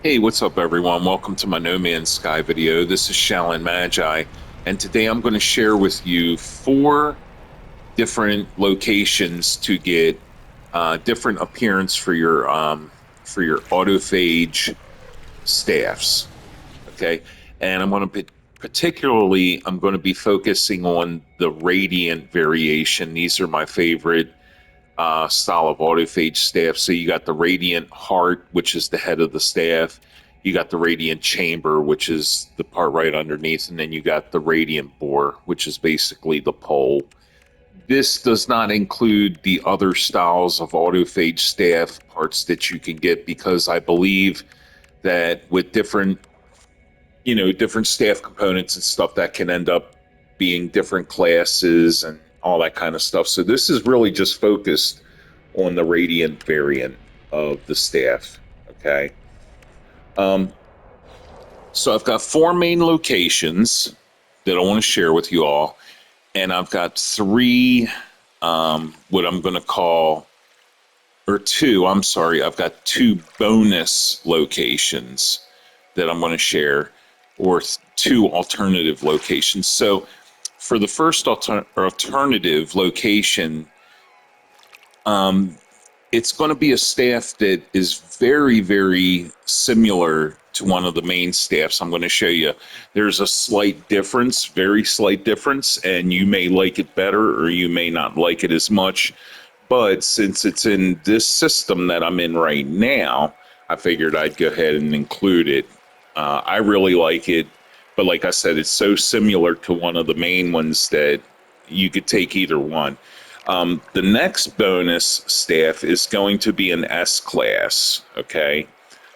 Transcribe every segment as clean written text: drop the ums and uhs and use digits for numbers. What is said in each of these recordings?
Hey, what's up, everyone? Welcome to my No Man's Sky video. This is Shalin Magi, and today I'm going to share with you four different locations to get different appearance for your autophage staffs. Okay, and I'm going to be focusing on the radiant variation. These are my favorite style of autophage staff. So you got the radiant heart, which is the head of the staff. You got the radiant chamber, which is the part right underneath, and then you got the radiant bore, which is basically the pole. This does not include the other styles of autophage staff parts that you can get because I believe that with different staff components and stuff that can end up being different classes and all that kind of stuff. So this is really just focused on the Radiant variant of the staff. Okay. Um, so I've got four main locations that I want to share with you all, and I've got three, what I'm going to call, or two, I'm sorry, I've got two bonus locations that I'm going to share, or two alternative locations. So for the first alternative location, um, it's going to be a staff that is very, very similar to one of the main staffs I'm going to show you. There's a slight difference, very slight difference, and you may like it better or you may not like it as much. But since it's in this system that I'm in right now, I figured I'd go ahead and include it. I really like it, but like I said, it's so similar to one of the main ones that you could take either one. The next bonus staff is going to be an S class. Okay.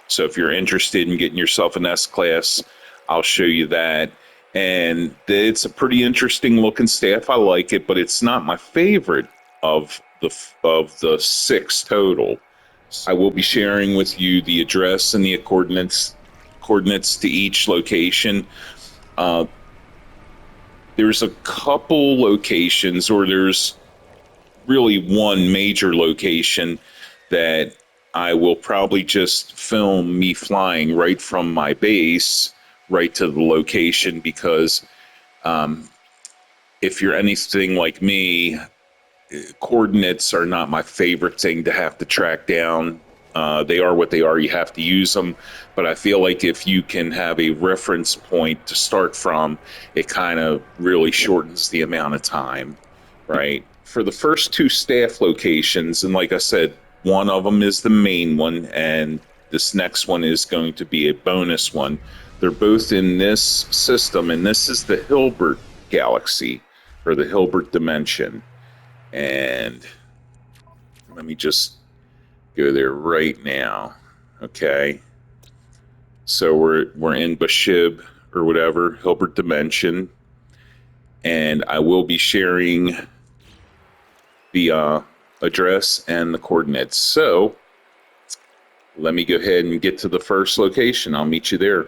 So if you're interested in getting yourself an S class, I'll show you that. And it's a pretty interesting looking staff. I like it, but it's not my favorite of the six total. I will be sharing with you the address and the coordinates to each location. Uh, there's a couple locations, or there's really one major location that I will probably just film me flying right from my base right to the location because if you're anything like me, coordinates are not my favorite thing to have to track down. They are what they are. You have to use them. But I feel like if you can have a reference point to start from, it kind of really shortens the amount of time, right? For the first two staff locations, and like I said, one of them is the main one, and this next one is going to be a bonus one. They're both in this system, and this is the Hilbert galaxy or the Hilbert dimension. And let me just go there right now. Okay. So we're in Bashib or whatever, Hilbert Dimension. And I will be sharing the address and the coordinates. So let me go ahead and get to the first location. I'll meet you there.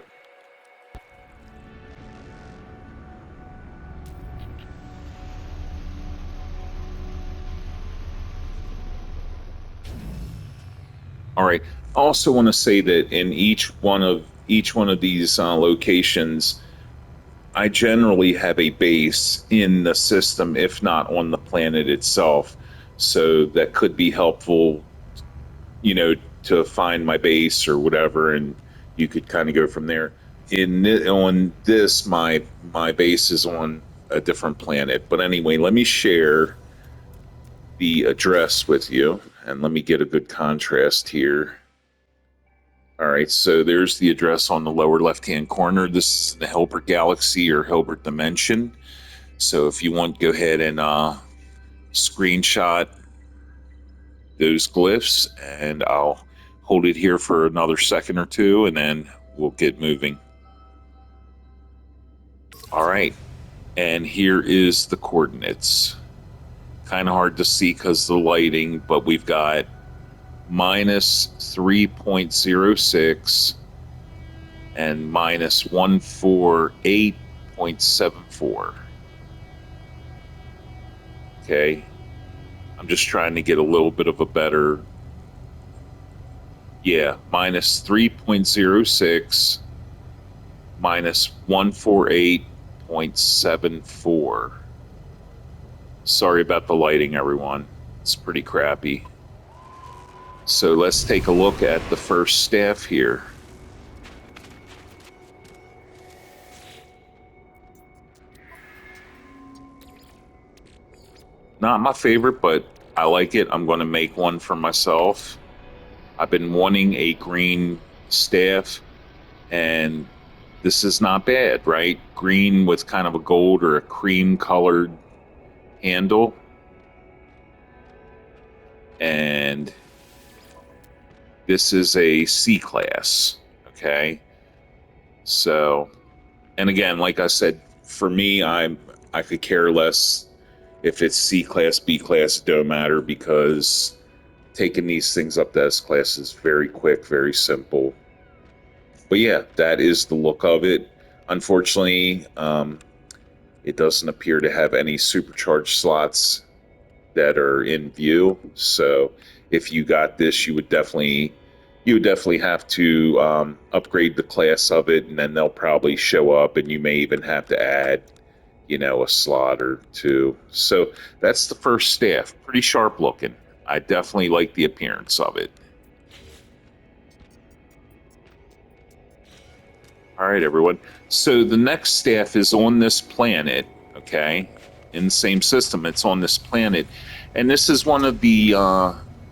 All right. I also want to say that in each one of these locations, I generally have a base in the system, if not on the planet itself. So that could be helpful, you know, to find my base or whatever, and you could kind of go from there. On this, my base is on a different planet. But anyway, let me share the address with you, and let me get a good contrast here. All right, so there's the address on the lower left-hand corner. This is the Hilbert Galaxy or Hilbert Dimension. So if you want, go ahead and screenshot those glyphs, and I'll hold it here for another second or two, and then we'll get moving. All right, and here is the coordinates. Kind of hard to see because of the lighting, but we've got minus 3.06 and minus 148.74. Okay, I'm just trying to get a little bit of a better Yeah, minus 3.06, minus 148.74. Sorry about the lighting, everyone. It's pretty crappy. So let's take a look at the first staff here. Not my favorite, but I like it. I'm going to make one for myself. I've been wanting a green staff, and this is not bad, right? Green with kind of a gold or a cream colored handle. And this is a C class, okay? So, and again, like I said, for me, I could care less if it's C class, B class, it don't matter, because taking these things up to S class is very quick, very simple. But yeah, that is the look of it. Unfortunately, it doesn't appear to have any supercharged slots that are in view. So if you got this, you would definitely have to upgrade the class of it, and then they'll probably show up, and you may even have to add, a slot or two. So that's the first staff. Pretty sharp looking. I definitely like the appearance of it. All right, everyone. So the next staff is on this planet, okay? In the same system, it's on this planet. And this is one of the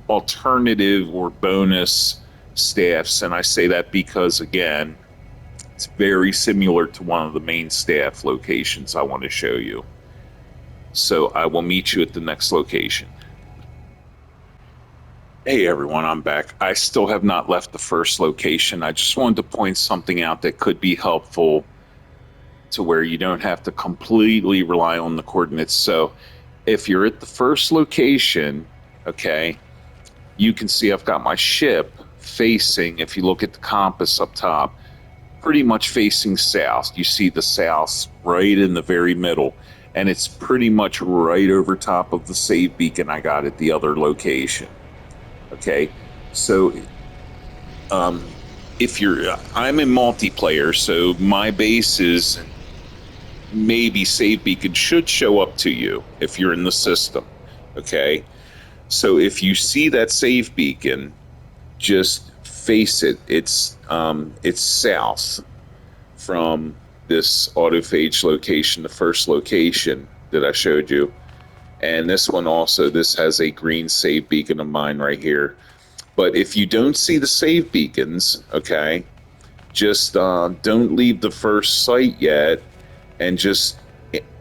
alternative or bonus staffs. And I say that because, again, it's very similar to one of the main staff locations I want to show you. So I will meet you at the next location. Hey everyone, I'm back. I still have not left the first location. I just wanted to point something out that could be helpful to where you don't have to completely rely on the coordinates. So if you're at the first location, okay, you can see I've got my ship facing, if you look at the compass up top, pretty much facing south. You see the south right in the very middle, and it's pretty much right over top of the save beacon I got at the other location. Okay, so if you're, I'm in multiplayer, so my base is maybe save beacon should show up to you if you're in the system. Okay, so if you see that save beacon, just face it. It's south from this autophage location, the first location that I showed you. And this one also, this has a green save beacon of mine right here. But if you don't see the save beacons, okay, just don't leave the first site yet, and just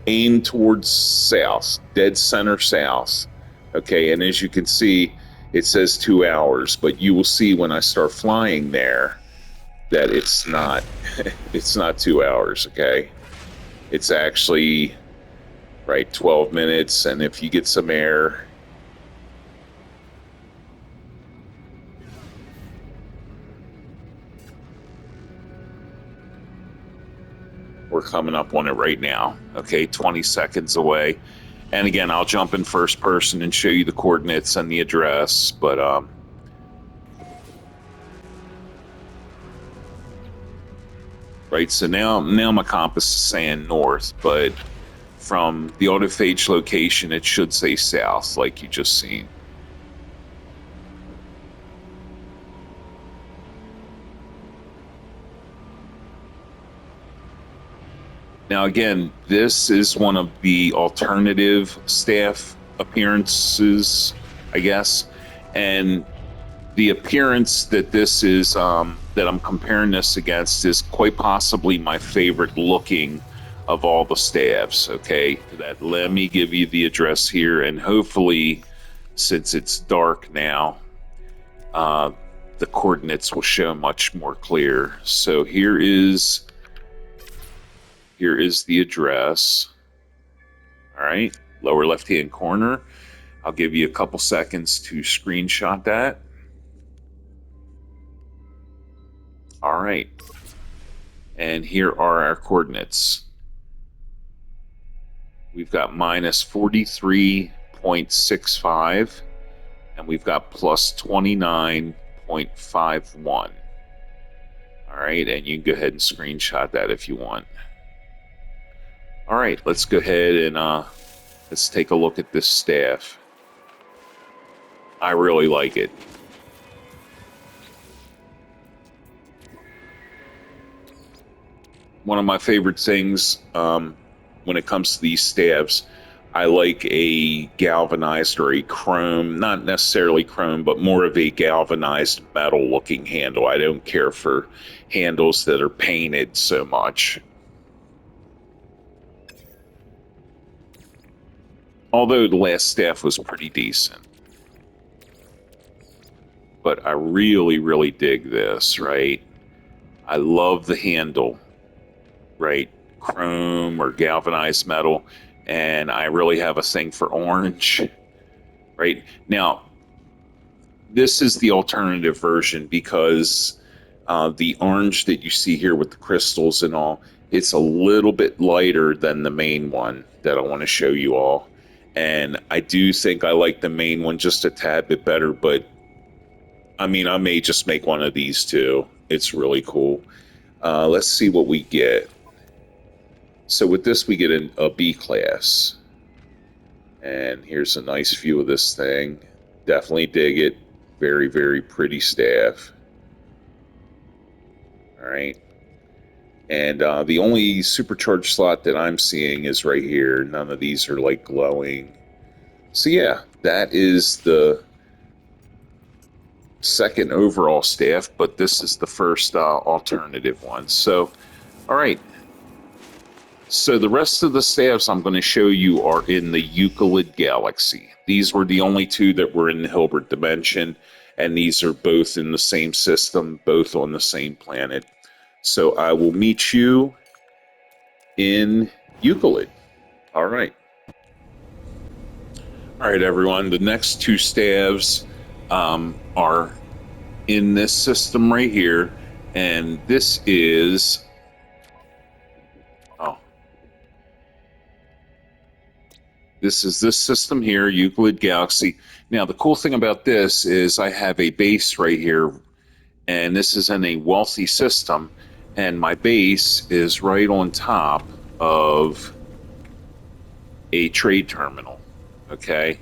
aim towards south, dead center south. Okay, and as you can see, it says 2 hours, but you will see when I start flying there that it's not it's not 2 hours, okay? It's actually right 12 minutes, and if you get some air, we're coming up on it right now. Okay, 20 seconds away. And again, I'll jump in first person and show you the coordinates and the address, but right, so now my compass is saying north, but from the autophage location it should say south, like you just seen. Now, again, this is one of the alternative staff appearances, I guess. And the appearance that this is, that I'm comparing this against, is quite possibly my favorite looking of all the staffs, okay? Let me give you the address here, and hopefully, since it's dark now, the coordinates will show much more clear. So here is the address. All right, lower left-hand corner. I'll give you a couple seconds to screenshot that. All right. And here are our coordinates. We've got minus 43.65, and we've got plus 29.5. 0.51. All right, and you can go ahead and screenshot that if you want. All right, let's go ahead and let's take a look at this staff. I really like it. One of my favorite things when it comes to these staves, I like a galvanized or a chrome, not necessarily chrome, but more of a galvanized metal looking handle. I don't care for handles that are painted so much. Although the last staff was pretty decent. But I really, really dig this, right? I love the handle, right? Chrome or galvanized metal. And I really have a thing for orange, right? Now, this is the alternative version because the orange that you see here with the crystals and all, it's a little bit lighter than the main one that I want to show you all. And I do think I like the main one just a tad bit better, but I mean, I may just make one of these too. It's really cool. Let's see what we get. So with this, we get a B class. And here's a nice view of this thing. Definitely dig it. Very, very pretty staff. All right. And the only supercharged slot that I'm seeing is right here. None of these are like glowing. So yeah, that is the second overall staff, but this is the first alternative one. So, all right. So the rest of the staffs I'm going to show you are in the Euclid Galaxy. These were the only two that were in the Hilbert Dimension, and these are both in the same system, both on the same planet. So I will meet you in Euclid. All right. All right, everyone. The next two staves are in this system right here, and this is this system here, Euclid Galaxy. Now, the cool thing about this is I have a base right here, and this is in a wealthy system, and my base is right on top of a trade terminal, okay?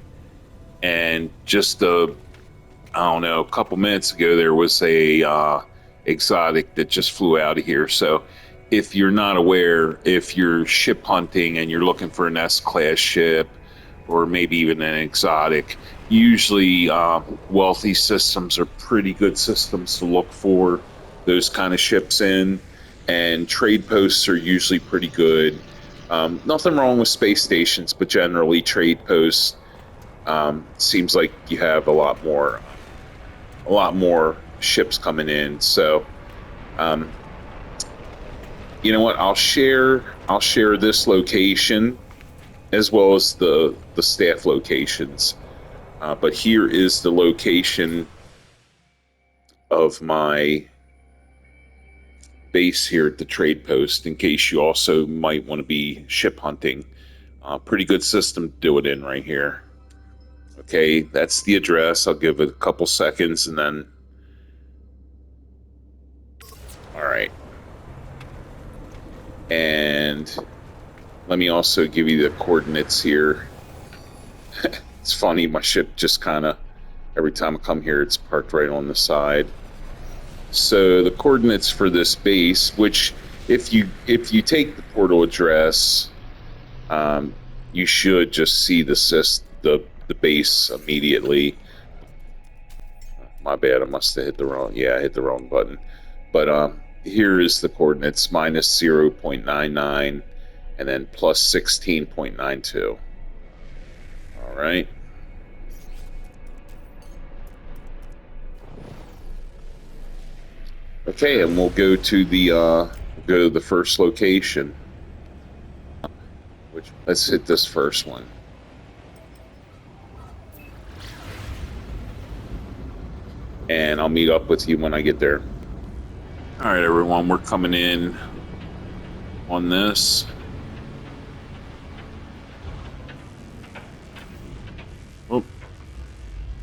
And just I don't know, a couple minutes ago, there was a exotic that just flew out of here. So if you're not aware, if you're ship hunting and you're looking for an S-class ship or maybe even an exotic, usually wealthy systems are pretty good systems to look for those kind of ships in, and trade posts are usually pretty good. Nothing wrong with space stations, but generally trade posts seems like you have a lot more ships coming in. So you know what, I'll share this location as well as the staff locations, but here is the location of my base here at the trade post, in case you also might want to be ship hunting. Pretty good system to do it in right here. Okay, that's the address. I'll give it a couple seconds and then all right. And let me also give you the coordinates here. It's funny, my ship just kind of, every time I come here, it's parked right on the side. So the coordinates for this base, which if you take the portal address, you should just see the base immediately. My bad, I must have hit the wrong, I hit the wrong button. But here is the coordinates, minus 0.99 and then plus 16.92. All right. Okay, and we'll go to the first location. Let's hit this first one. And I'll meet up with you when I get there. All right, everyone, we're coming in on this. Oh,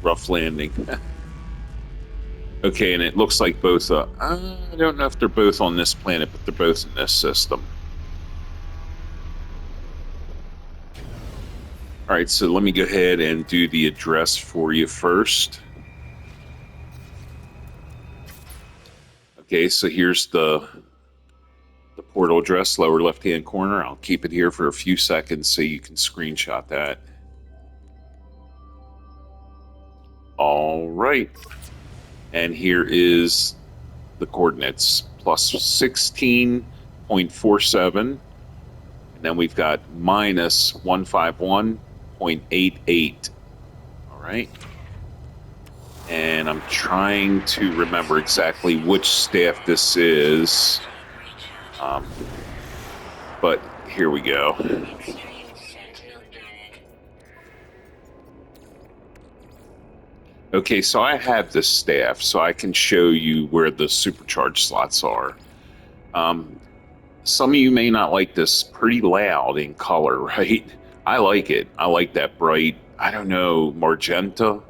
rough landing. Okay, and it looks like both, I don't know if they're both on this planet, but they're both in this system. All right, so let me go ahead and do the address for you first. Okay, so here's the portal address, lower left-hand corner. I'll keep it here for a few seconds so you can screenshot that. All right. And here is the coordinates, plus 16.47. And then we've got minus 151.88. All right. And I'm trying to remember exactly which staff this is. But here we go. Okay, so I have this staff, so I can show you where the supercharged slots are. Some of you may not like this, pretty loud in color, right? I like it. I like that bright, I don't know, magenta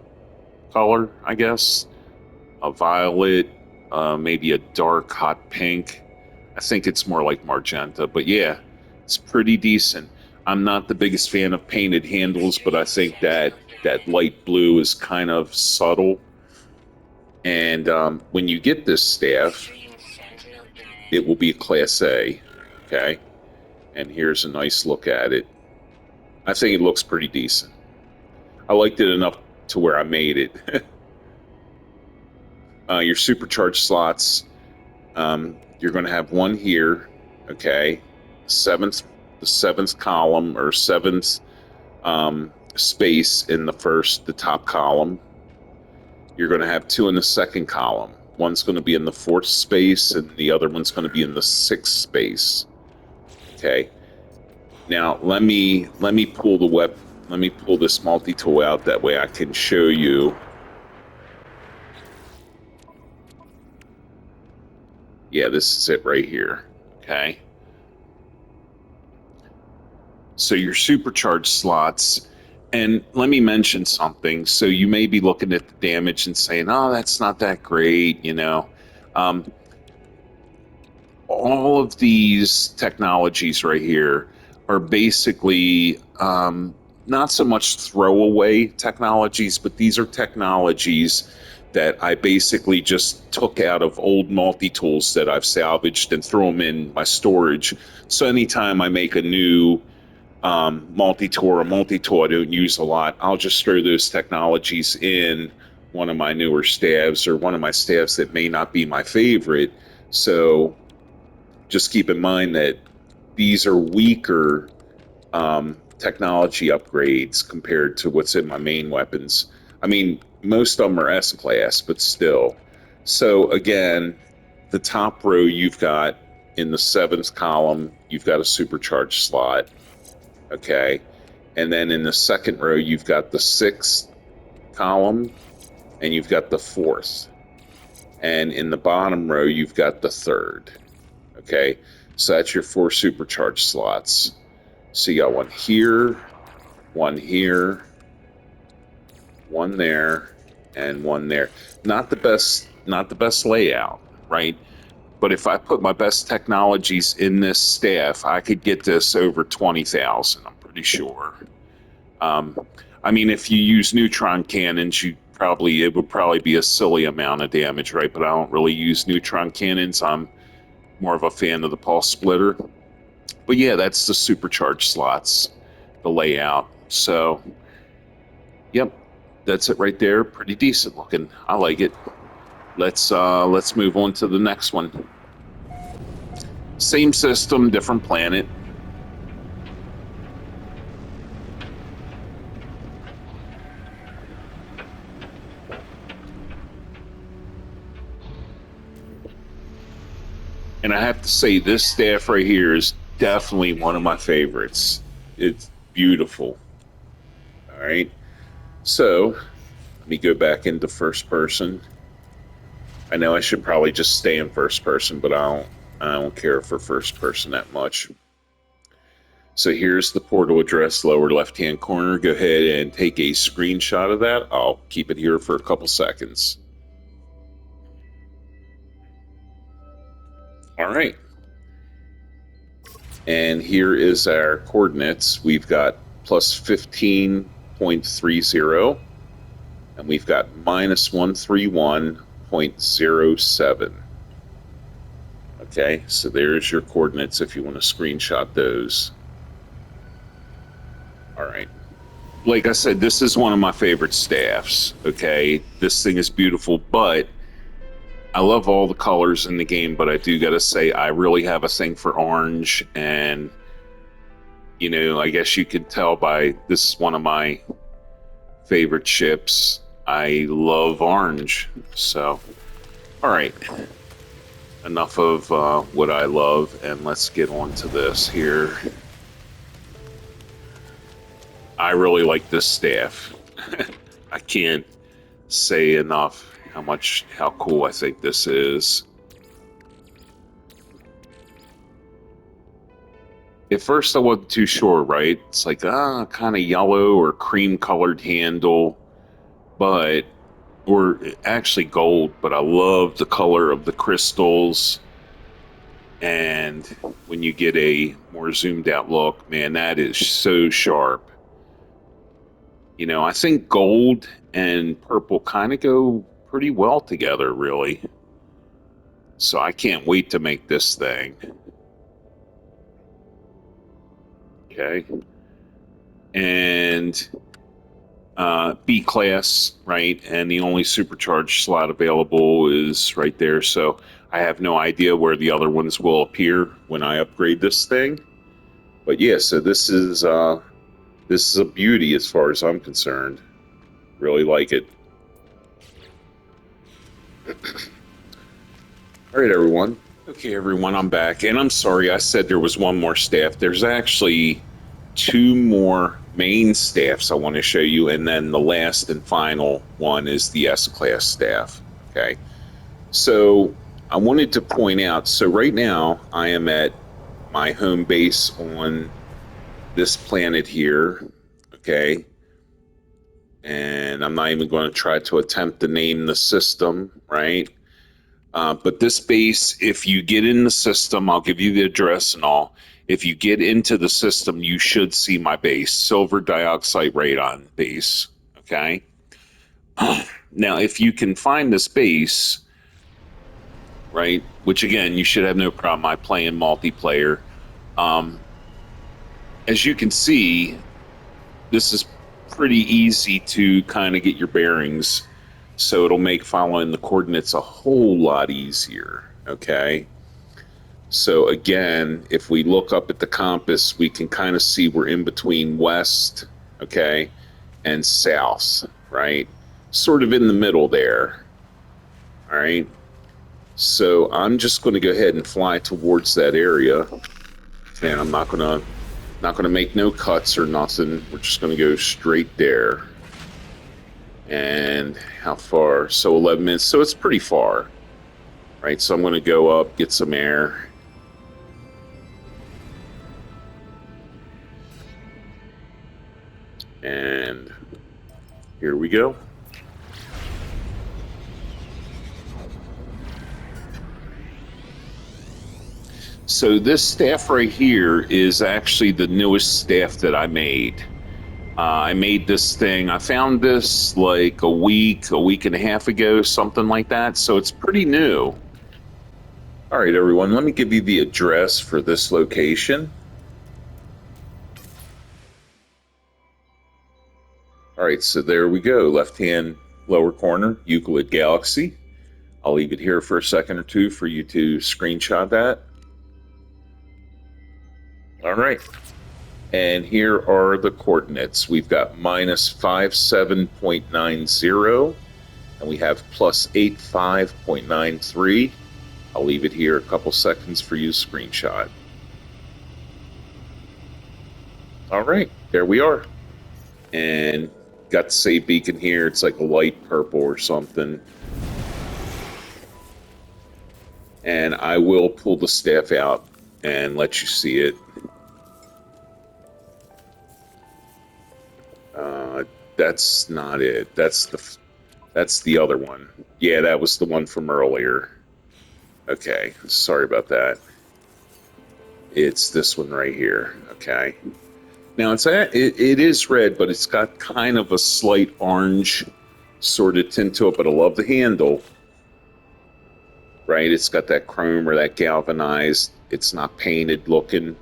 color, I guess. A violet, maybe a dark hot pink. I think it's more like magenta, but yeah, it's pretty decent. I'm not the biggest fan of painted handles, but I think that light blue is kind of subtle. And when you get this staff, it will be a Class A, okay? And here's a nice look at it. I think it looks pretty decent. I liked it enough to where I made it. Your supercharged slots, you're going to have one here, okay? The seventh column or seventh space in the top column. You're going to have two in the second column. One's going to be in the fourth space, and the other one's going to be in the sixth space. Okay. Now let me pull let me pull this multi-tool out, that way I can show you. Yeah, this is it right here. Okay. So your supercharged slots, and let me mention something. So you may be looking at the damage and saying, "Oh, that's not that great," you know. All of these technologies right here are basically not so much throwaway technologies, but these are technologies that I basically just took out of old multi-tools that I've salvaged and throw them in my storage. So anytime I make a new multi-tool or multi-tool I don't use a lot, I'll just throw those technologies in one of my newer staves or one of my staves that may not be my favorite. So just keep in mind that these are weaker technology upgrades compared to what's in my main weapons. I mean, most of them are S-class, but still. So again, the top row you've got in the seventh column, you've got a supercharged slot, okay? And then in the second row, you've got the sixth column, and you've got the fourth. And in the bottom row, you've got the third. Okay, so that's your 4 supercharged slots. So you got one here, one there, and one there. Not the best layout, right? But if I put my best technologies in this staff, I could get this over 20,000. I'm pretty sure. I mean, if you use neutron cannons, it would probably be a silly amount of damage, right? But I don't really use neutron cannons. I'm more of a fan of the pulse splitter. But yeah, that's the supercharged slots, the layout. So, yep, that's it right there. Pretty decent looking. I like it. Let's move on to the next one. Same system, different planet. And I have to say, this staff right here is definitely one of my favorites. It's beautiful. All right. So let me go back into first person. I know I should probably just stay in first person, but I don't care for first person that much. So here's the portal address, lower left-hand corner. Go ahead and take a screenshot of that. I'll keep it here for a couple seconds. All right. And here is our coordinates. We've got plus 15.30, and we've got minus 131.07. Okay, so there's your coordinates if you want to screenshot those. All right. Like I said, this is one of my favorite staffs. Okay, this thing is beautiful, but I love all the colors in the game. But I do got to say, I really have a thing for orange, and I guess you can tell by this is one of my favorite ships. I love orange. So, all right, enough of what I love, and let's get on to this here. I really like this staff. I can't say enough how cool I think this is. At first I wasn't too sure, right? It's like kind of yellow or cream colored handle, but or actually gold, but I love the color of the crystals. And when you get a more zoomed out look, man, that is so sharp. I think gold and purple kind of go pretty well together, really. So I can't wait to make this thing. Okay. And B class, right? And the only supercharged slot available is right there. So I have no idea where the other ones will appear when I upgrade this thing. But yeah, so this is a beauty as far as I'm concerned. Really like it. All right, everyone. Okay, everyone, I'm back. And I'm sorry, I said there was one more staff. There's actually two more main staffs I want to show you. And then the last and final one is the S-Class staff. Okay. So I wanted to point out, so right now I am at my home base on this planet here. Okay. And I'm not even going to try to attempt to name the system, right? But this base, if you get in the system, I'll give you the address and all. If you get into the system, you should see my base, Silver Dioxide Radon base. Okay. Now, if you can find this base, right, which again, you should have no problem. I play in multiplayer. As you can see, this is pretty easy to kind of get your bearings. So it'll make following the coordinates a whole lot easier. Okay. So again, if we look up at the compass, we can kind of see we're in between west, okay, and south, right? Sort of in the middle there. All right. So I'm just going to go ahead and fly towards that area. And I'm not gonna make no cuts or nothing. We're just gonna go straight there. And how far? So 11 minutes. So it's pretty far, right? So I'm gonna go up, get some air. And here we go. So this staff right here is actually the newest staff that I made. I made this thing. I found this like a week and a half ago, something like that. So it's pretty new. All right, everyone, let me give you the address for this location. All right, so there we go. Left-hand lower corner, Euclid Galaxy. I'll leave it here for a second or two for you to screenshot that. All right. And here are the coordinates. We've got minus 57.90, and we have plus 85.93. I'll leave it here a couple seconds for you to screenshot. All right, there we are. And got the save beacon here. It's like a light purple or something. And I will pull the staff out and let you see it. That's not it. That's the other one. Yeah, that was the one from earlier. Okay, sorry about that. It's this one right here. Okay. Now it is red, but it's got kind of a slight orange sort of tint to it. But I love the handle. Right, it's got that chrome or that galvanized. It's not painted looking.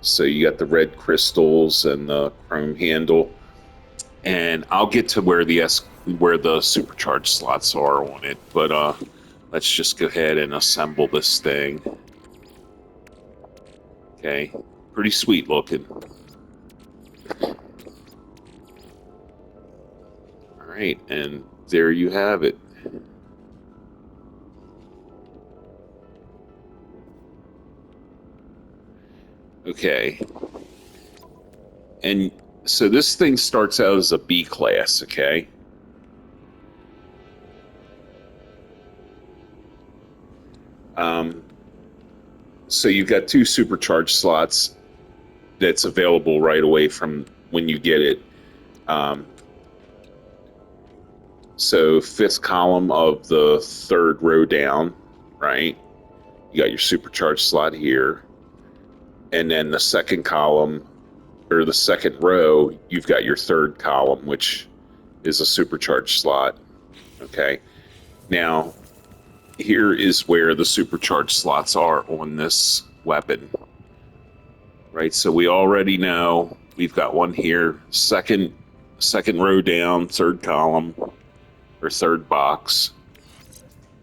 So you got the red crystals and the chrome handle. And I'll get to where the supercharged slots are on it, but let's just go ahead and assemble this thing. Okay, pretty sweet looking. All right, and there you have it. Okay, and so this thing starts out as a B class. Okay. So you've got 2 supercharged slots that's available right away from when you get it. So 5th column of the 3rd row down, right? You got your supercharged slot here. And then the 2nd column, or the 2nd row, you've got your 3rd column, which is a supercharged slot. Okay. Now, here is where the supercharged slots are on this weapon. Right, so we already know we've got one here, second row down, 3rd column, or 3rd box.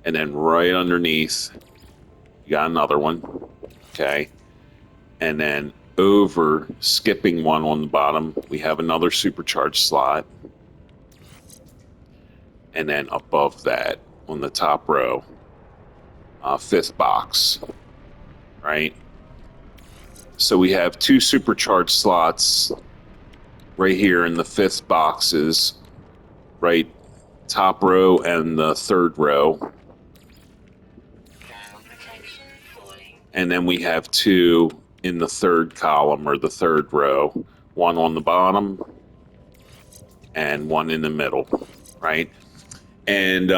And then right underneath, you got another one. Okay. And then over, skipping one on the bottom, we have another supercharged slot. And then above that, on the top row, 5th box, right? So we have 2 supercharged slots right here in the 5th boxes, right? Top row and the 3rd row. And then we have 2 in the 3rd column or the 3rd row, one on the bottom and one in the middle, right? And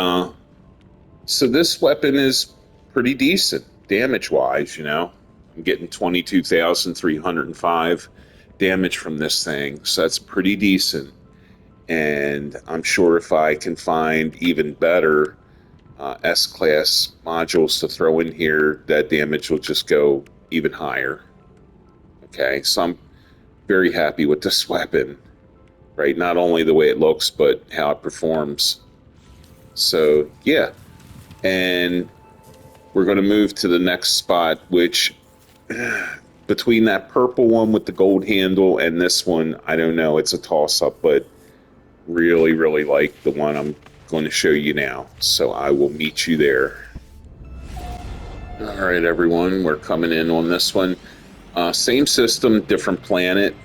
so this weapon is pretty decent damage-wise, you know. I'm getting 22,305 damage from this thing, so that's pretty decent. And I'm sure if I can find even better S-class modules to throw in here, that damage will just go even higher. Okay, so I'm very happy with this weapon, right? Not only the way it looks, but how it performs. So, yeah. And we're going to move to the next spot, which between that purple one with the gold handle and this one, I don't know. It's a toss-up, but really, really like the one I'm going to show you now. So I will meet you there. All right, everyone. We're coming in on this one. Same system, different planet.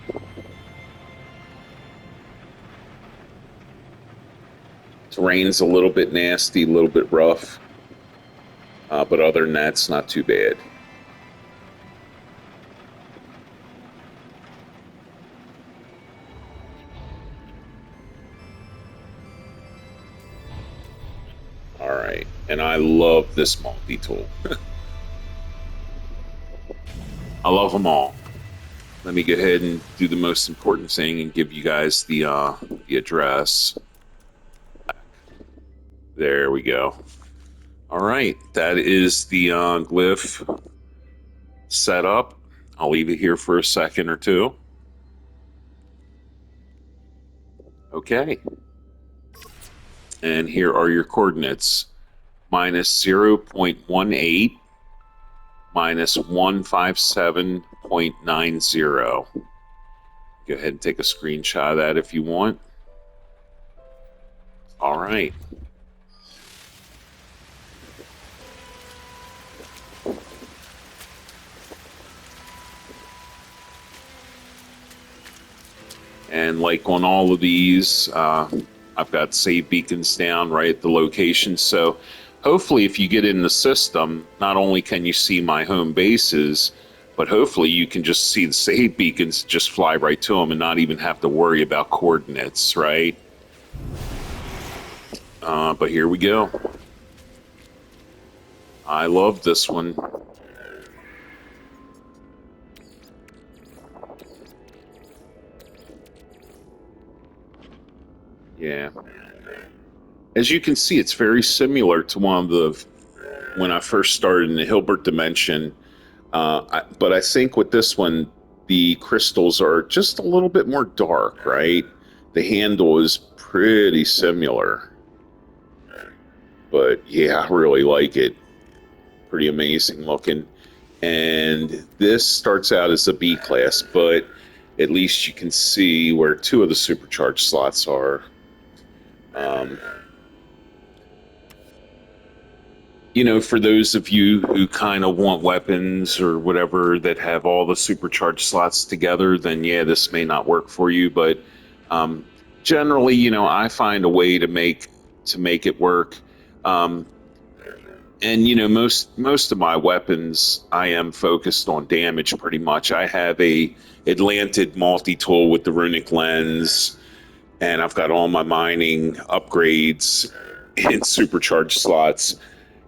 Terrain's a little bit nasty, a little bit rough. But other than that, it's not too bad. All right, and I love this multi-tool. I love them all. Let me go ahead and do the most important thing and give you guys the address. There we go. All right, that is the glyph set up. I'll leave it here for a second or two. Okay. And here are your coordinates. Minus 0.18, minus 157.90. Go ahead and take a screenshot of that if you want. All right. And like on all of these, I've got save beacons down right at the location. So hopefully if you get in the system, not only can you see my home bases, but hopefully you can just see the save beacons, just fly right to them and not even have to worry about coordinates, right? But here we go. I love this one. Yeah. As you can see, it's very similar to one of the when I first started in the Hilbert Dimension. But I think with this one, the crystals are just a little bit more dark, right? The handle is pretty similar. But yeah, I really like it. Pretty amazing looking. And this starts out as a B class, but at least you can see where two of the supercharged slots are. You know, for those of you who kind of want weapons or whatever that have all the supercharged slots together, then yeah, this may not work for you. But um, generally, you know, I find a way to make it work. Um, and you know, most of my weapons, I am focused on damage pretty much. I have a Atlantid multi-tool with the runic lens, and I've got all my mining upgrades in supercharged slots.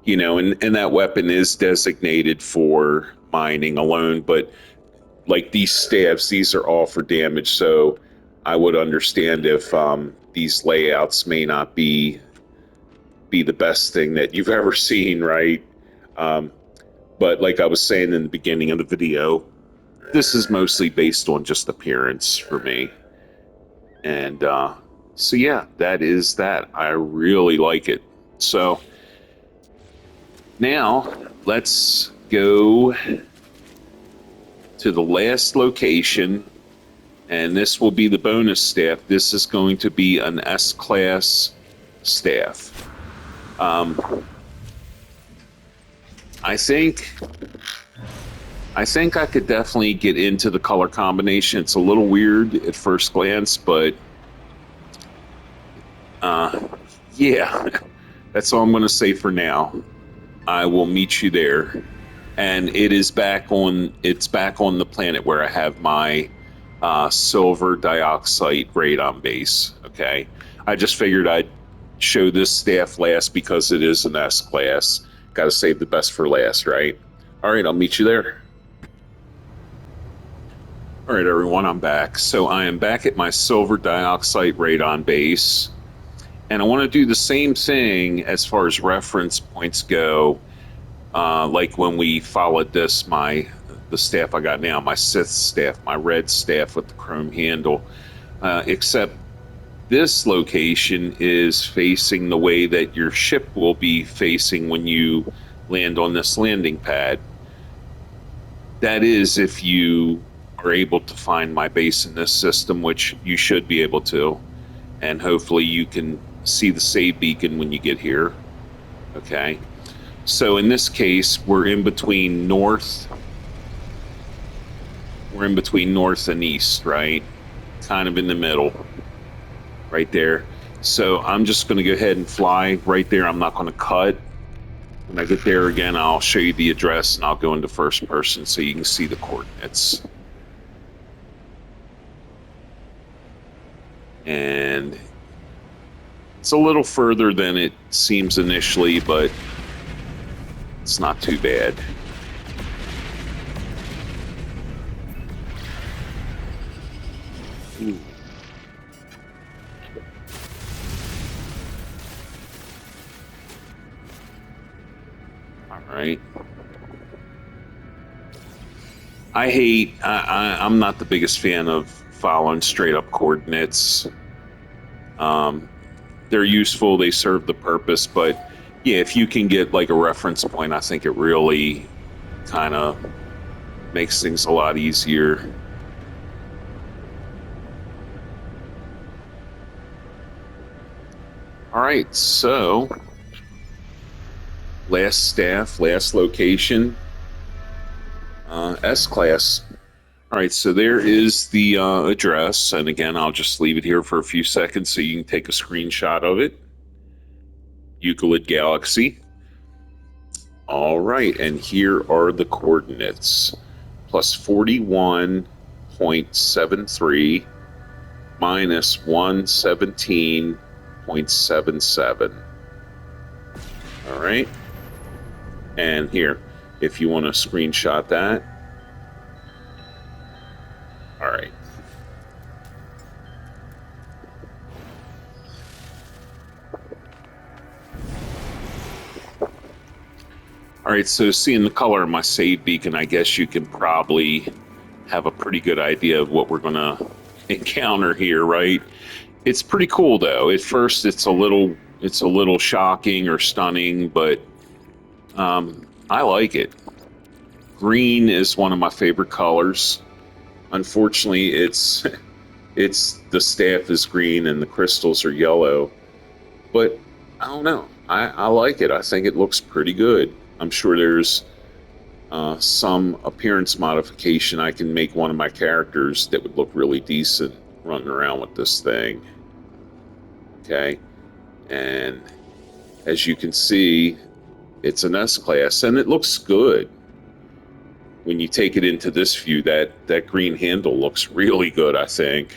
You know, and that weapon is designated for mining alone, but like these staves, these are all for damage. So I would understand if these layouts may not be the best thing that you've ever seen, right? Um, but like I was saying in the beginning of the video, this is mostly based on just appearance for me. And so yeah, that is that. I really like it. So now let's go to the last location, and this will be the bonus staff. This is going to be an S-class staff. I think I could definitely get into the color combination. It's a little weird at first glance, but yeah, that's all I'm going to say for now. I will meet you there. And it's back on the planet where I have my silver dioxide radon base. Okay, I just figured I'd show this staff last because it is an S class. Got to save the best for last, right? All right, I'll meet you there. All right, everyone, I'm back. So I am back at my silver dioxide radon base, and I want to do the same thing as far as reference points go. Like when we followed the staff I got now, my Sith staff, my red staff with the chrome handle, except this location is facing the way that your ship will be facing when you land on this landing pad. That is if you are able to find my base in this system, which you should be able to, and hopefully you can see the save beacon when you get here. Okay. So in this case, we're in between north and east, right? Kind of in the middle, right there. So I'm just going to go ahead and fly right there. I'm not going to cut. When I get there again, I'll show you the address and I'll go into first person so you can see the coordinates. And it's a little further than it seems initially, but it's not too bad. Ooh. All right. I'm not the biggest fan of following straight up coordinates. They're useful, they serve the purpose, but yeah, if you can get like a reference point, I think it really kind of makes things a lot easier. All right, so last staff, last location, S-class. All right, so there is the address, and again, I'll just leave it here for a few seconds so you can take a screenshot of it. Euclid Galaxy. All right, and here are the coordinates. Plus 41.73 minus 117.77. All right. And here, if you want to screenshot that. All right. All right, so seeing the color of my save beacon, I guess you can probably have a pretty good idea of what we're going to encounter here, right? It's pretty cool though. At first it's a little shocking or stunning, but I like it. Green is one of my favorite colors. Unfortunately, it's the staff is green and the crystals are yellow, but I don't know. I like it. I think it looks pretty good. I'm sure there's some appearance modification. I can make one of my characters that would look really decent running around with this thing. Okay, and as you can see, it's an S-Class, and it looks good. When you take it into this view, that green handle looks really good, I think.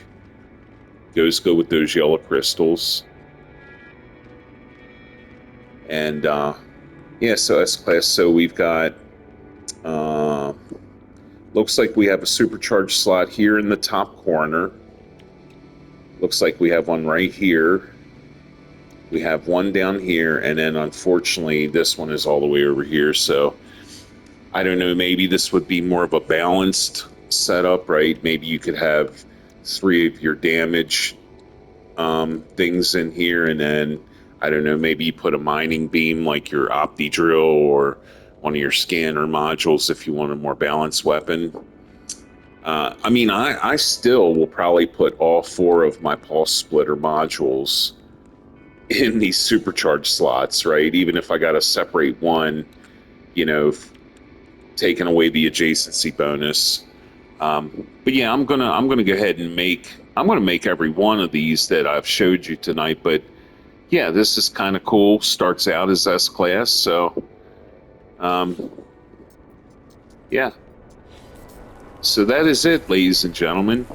Goes good with those yellow crystals. And, yeah, so S-Class, so we've got, looks like we have a supercharged slot here in the top corner. Looks like we have one right here. We have one down here, and then unfortunately, this one is all the way over here, so I don't know, maybe this would be more of a balanced setup, right? Maybe you could have 3 of your damage things in here, and then, I don't know, maybe you put a mining beam like your Opti drill or one of your scanner modules if you want a more balanced weapon. I mean, I still will probably put all 4 of my pulse splitter modules in these supercharged slots, right? Even if I got to separate one, you know, taking away the adjacency bonus. But yeah, I'm gonna go ahead and I'm gonna make every one of these that I've showed you tonight. But yeah, this is kind of cool. Starts out as S-Class, so yeah. So that is it, ladies and gentlemen.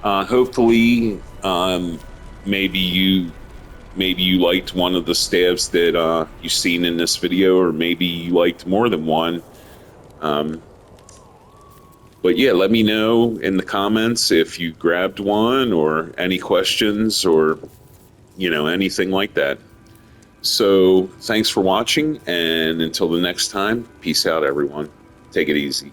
Hopefully, maybe you liked one of the staves that you've seen in this video, or maybe you liked more than one. But yeah, let me know in the comments if you grabbed one or any questions or, anything like that. So thanks for watching, and until the next time, peace out, everyone. Take it easy.